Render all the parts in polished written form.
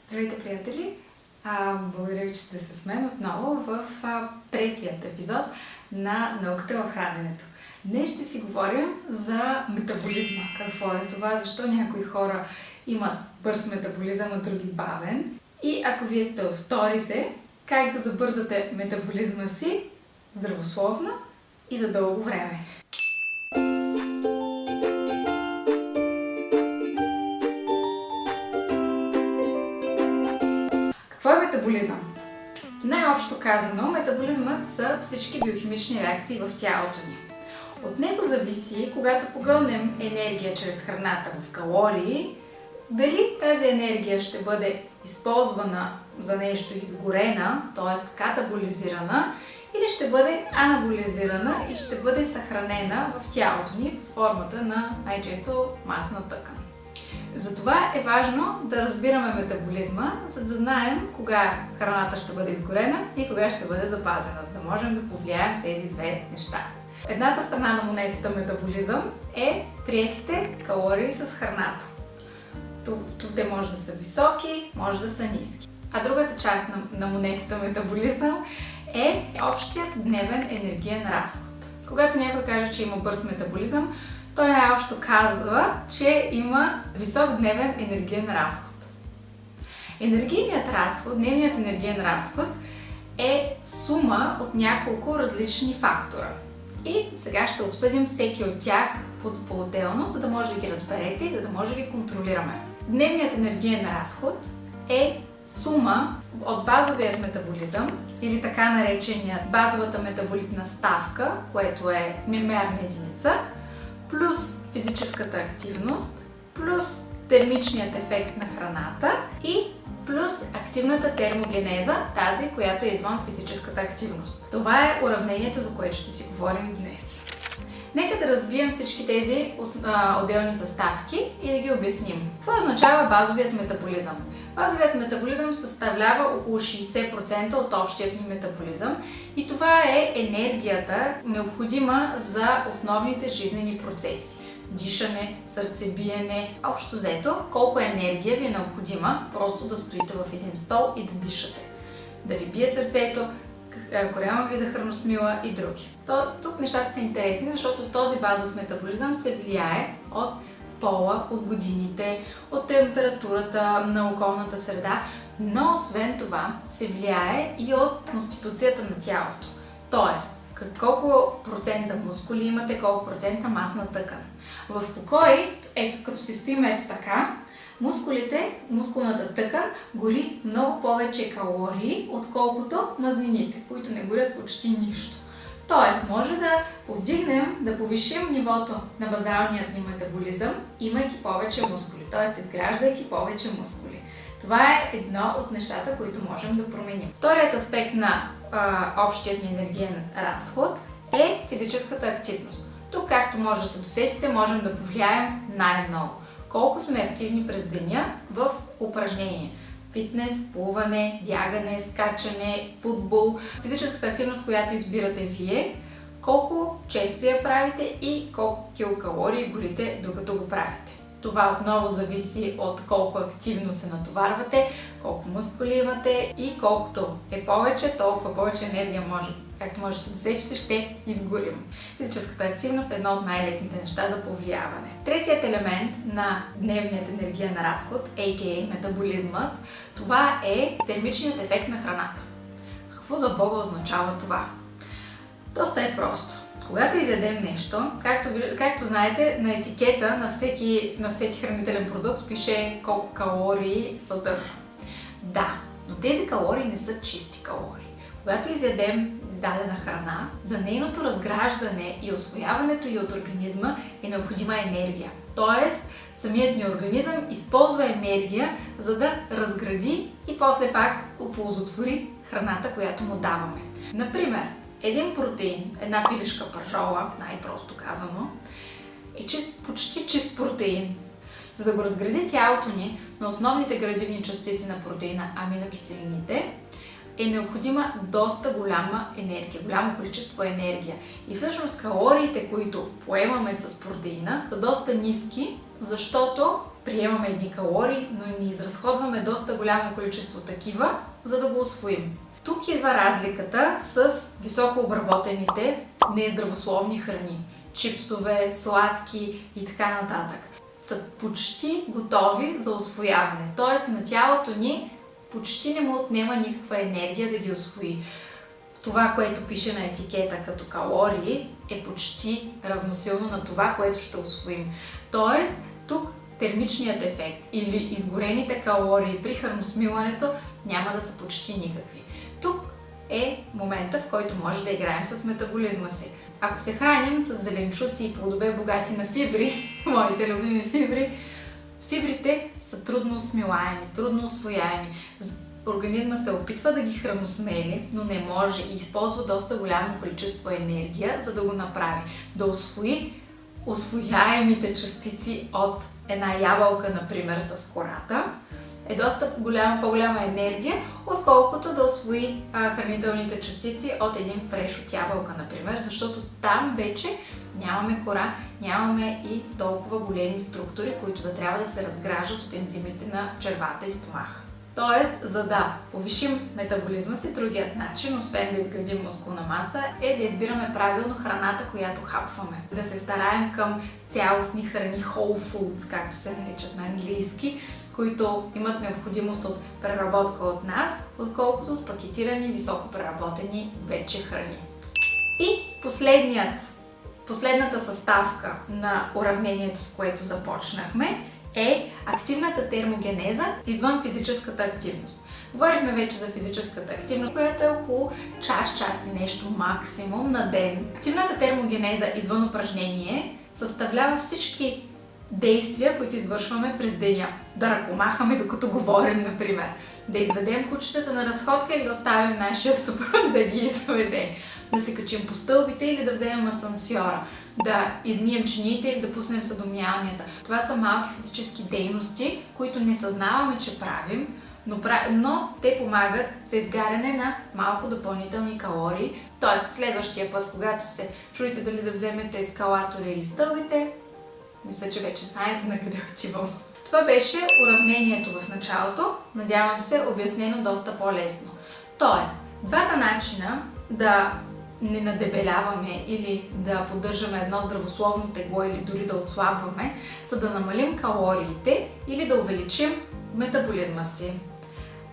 Здравейте, приятели! Благодаря ви, че сте с мен отново в третият епизод на науката в храненето. Днес ще си говорим за метаболизма. Какво е това? Защо някои хора имат бърз метаболизъм, а други бавен? И ако вие сте от вторите, как да забързате метаболизма си здравословно и за дълго време. Какво е метаболизъм? Най-общо казано, метаболизмът са всички биохимични реакции в тялото ни. От него зависи, когато погълнем енергия чрез храната в калории, дали тази енергия ще бъде използвана за нещо изгорена, т.е. катаболизирана, или ще бъде анаболизирана и ще бъде съхранена в тялото ни под формата на най-често масна тъкан. Затова е важно да разбираме метаболизма, за да знаем кога храната ще бъде изгорена и кога ще бъде запазена, за да можем да повлияем тези две неща. Едната страна на монетата метаболизъм е приетите калории с храната. Те може да са високи, може да са ниски. А другата част на монетата метаболизъм е общият дневен енергиен разход. Когато някой каже, че има бърз метаболизъм, той най-общо казва, че има висок дневен енергиен разход. Енергийният разход, дневният енергиен разход е сума от няколко различни фактора. И сега ще обсъдим всеки от тях по-отделно, за да може да ги разберете и за да може да ги контролираме. Дневният енергиен разход е сума от базовият метаболизъм или така нареченият базовата метаболитна ставка, което е мерна единица, плюс физическата активност, плюс термичният ефект на храната и плюс активната термогенеза, тази, която е извън физическата активност. Това е уравнението, за което ще си говорим днес. Нека да разбием всички тези отделни съставки и да ги обясним. Какво означава базовият метаболизъм? Базовият метаболизъм съставлява около 60% от общият ни метаболизъм и това е енергията, необходима за основните жизнени процеси. Дишане, сърцебиене, общо взето, колко енергия ви е необходима просто да стоите в един стол и да дишате. Да ви бие сърцето, корема ви да храносмила и други. Тук нещата са интересни, защото този базов метаболизъм се влияе от пола, от годините, от температурата на околната среда, но освен това се влияе и от конституцията на тялото. Тоест, колко процента мускули имате, колко процента масна тъкан. В покой, ето като си стоим ето така, мускулната тъкан гори много повече калории, отколкото мазнините, които не горят почти нищо. Тоест, може да повишим нивото на базалният ни метаболизъм, имайки повече мускули, т.е. изграждайки повече мускули. Това е едно от нещата, които можем да променим. Вторият аспект на общият ни енергиен разход е физическата активност. Тук, както може да се досетите, можем да повлияем най-много. Колко сме активни през деня в упражнение. Фитнес, плуване, бягане, скачане, футбол, физическата активност, която избирате вие, колко често я правите и колко килокалории горите докато го правите. Това отново зависи от колко активно се натоварвате, колко мускули имате и колкото е повече, толкова повече енергия може. Както може да се досетите, ще изгорим. Физическата активност е едно от най-лесните неща за повлияване. Третият елемент на дневният енергиен разход, a.k.a. метаболизмът, това е термичният ефект на храната. Какво за Бога означава това? Доста е просто. Когато изядем нещо, както знаете, на етикета на всеки хранителен продукт пише колко калории съдържа. Да, но тези калории не са чисти калории. Когато изядем дадена храна, за нейното разграждане и усвояването й от организма е необходима енергия. Тоест, самият ни организъм използва енергия, за да разгради и после пак оползотвори храната, която му даваме. Например, един протеин, една пилешка пържола, най-просто казано, е почти чист протеин. За да го разгради тялото ни на основните градивни частици на протеина, аминокиселините, е необходима доста голяма енергия, голямо количество енергия. И всъщност калориите, които поемаме с протеина, са доста ниски, защото приемаме едни калории, но ни изразходваме доста голямо количество такива, за да го усвоим. Тук идва разликата с високо обработените нездравословни храни. Чипсове, сладки и така нататък. Са почти готови за усвояване. Т.е. на тялото ни почти не му отнема никаква енергия да ги усвои. Това, което пише на етикета като калории, е почти равносилно на това, което ще усвоим. Тоест, тук термичният ефект или изгорените калории при храносмилането няма да са почти никакви. Тук е момента, в който може да играем с метаболизма си. Ако се храним с зеленчуци и плодове богати на фибри, моите любими фибри, фибрите са трудно усмилаеми, трудно усвояеми. Организма се опитва да ги храносмели, но не може и използва доста голямо количество енергия, за да го направи. Да усвои усвояемите частици от една ябълка, например, с кората, е доста по-голяма енергия, отколкото да усвои хранителните частици от един фреш от ябълка, например, защото там вече нямаме кора, нямаме и толкова големи структури, които да трябва да се разграждат от ензимите на червата и стомаха. Тоест, за да повишим метаболизма си, другият начин, освен да изградим мускулна маса, е да избираме правилно храната, която хапваме. Да се стараем към цялостни храни, whole foods, както се наричат на английски, които имат необходимост от преработка от нас, отколкото от пакетирани, високо преработени вече храни. И последната съставка на уравнението, с което започнахме, е активната термогенеза извън физическата активност. Говорихме вече за физическата активност, която е около час и нещо максимум на ден. Активната термогенеза извън упражнение съставлява всички действия, които извършваме през деня. Да ръкомахаме докато говорим, например. Да изведем кучетата на разходка или да оставим нашия съпруг да ги изведе. Да се качим по стълбите или да вземем асансьора. Да измием чиниите или да пуснем съдомиялнията. Това са малки физически дейности, които не съзнаваме, че правим, но те помагат за изгаряне на малко допълнителни калории. Тоест, следващия път, когато се чуете дали да вземете ескалатора или стълбите, мисля, че вече знаете на къде отивам. Това беше уравнението в началото. Надявам се, обяснено доста по-лесно. Тоест, двата начина да не надебеляваме или да поддържаме едно здравословно тегло или дори да отслабваме, са да намалим калориите или да увеличим метаболизма си.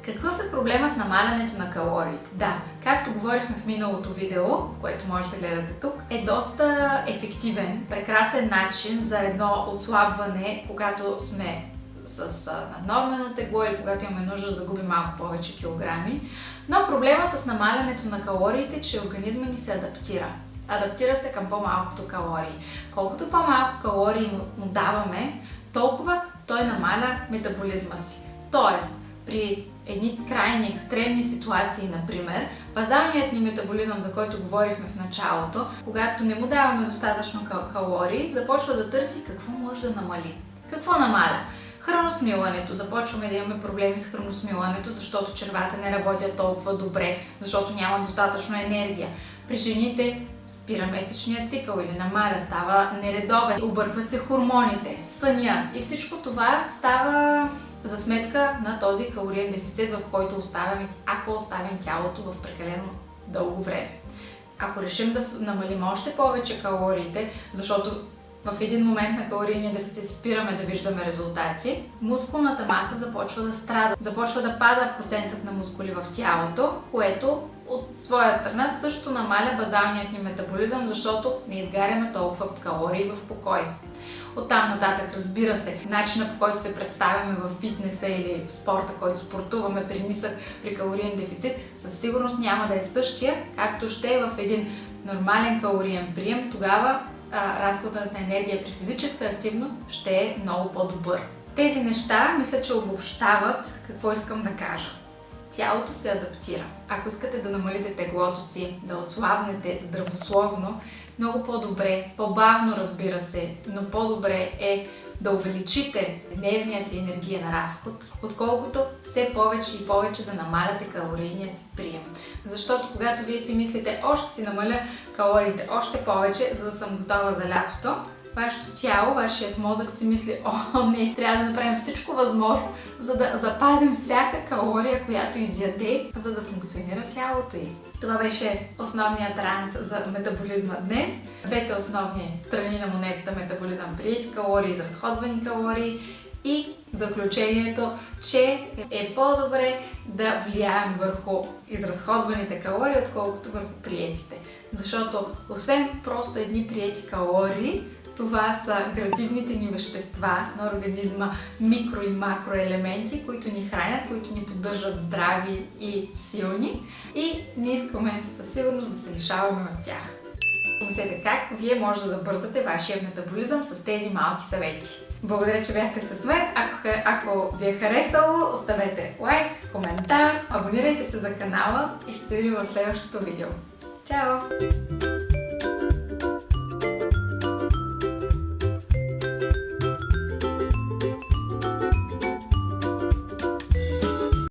Какъв е проблема с намалянето на калориите? Да, както говорихме в миналото видео, което може да гледате тук, е доста ефективен, прекрасен начин за едно отслабване, когато сме с наднормено тегло или когато имаме нужда да загубим малко повече килограми. Но проблема с намалянето на калориите е, че организма ни се адаптира. Адаптира се към по-малкото калории. Колкото по-малко калории му даваме, толкова той намаля метаболизма си. Тоест, при едни крайни екстремни ситуации, например, базалният ни метаболизъм, за който говорихме в началото, когато не му даваме достатъчно калории, започва да търси какво може да намали. Какво намаля? Храносмилането. Започваме да имаме проблеми с храносмилането, защото червата не работят толкова добре, защото няма достатъчно енергия. При жените спира месечния цикъл или намаля, става нередовен, объркват се хормоните, съня и всичко това става за сметка на този калориен дефицит, в който ако оставим тялото в прекалено дълго време. Ако решим да намалим още повече калориите, защото в един момент на калорийния дефицит спираме да виждаме резултати, мускулната маса започва да страда. Започва да пада процентът на мускули в тялото, което от своя страна също намаля базалният ни метаболизъм, защото не изгаряме толкова калории в покой. Оттам нататък, разбира се, начинът, по който се представяме в фитнеса или в спорта, който спортуваме при калориен дефицит, със сигурност няма да е същия, както ще е в един нормален калориен прием. Тогава разходът на енергия при физическа активност ще е много по-добър. Тези неща мисля, че обобщават какво искам да кажа. Тялото се адаптира. Ако искате да намалите теглото си, да отслабнете здравословно, много по-добре, по-бавно разбира се, но по-добре е да увеличите дневния си енергиен разход, отколкото все повече и повече да намаляте калорийния си прием. Защото когато вие си мислите, още си намаля калориите още повече, за да съм готова за лятото, вашето тяло, вашият мозък си мисли: о, не, трябва да направим всичко възможно, за да запазим всяка калория, която изяде, за да функционира тялото й. Това беше основният рант за метаболизма днес. Двете основни страни на монетата: метаболизъм, приети калории, изразходвани калории, и заключението, че е по-добре да влияем върху изразходваните калории, отколкото върху приетите. Защото освен просто едни приети калории, това са градивните ни вещества на организма, микро и макроелементи, които ни хранят, които ни поддържат здрави и силни, и не искаме със сигурност да се лишаваме от тях. Помислете как вие може да забързате вашия метаболизъм с тези малки съвети. Благодаря, че бяхте с мен. Ако ви е харесало, оставете лайк, коментар, абонирайте се за канала и ще се видим в следващото видео. Чао!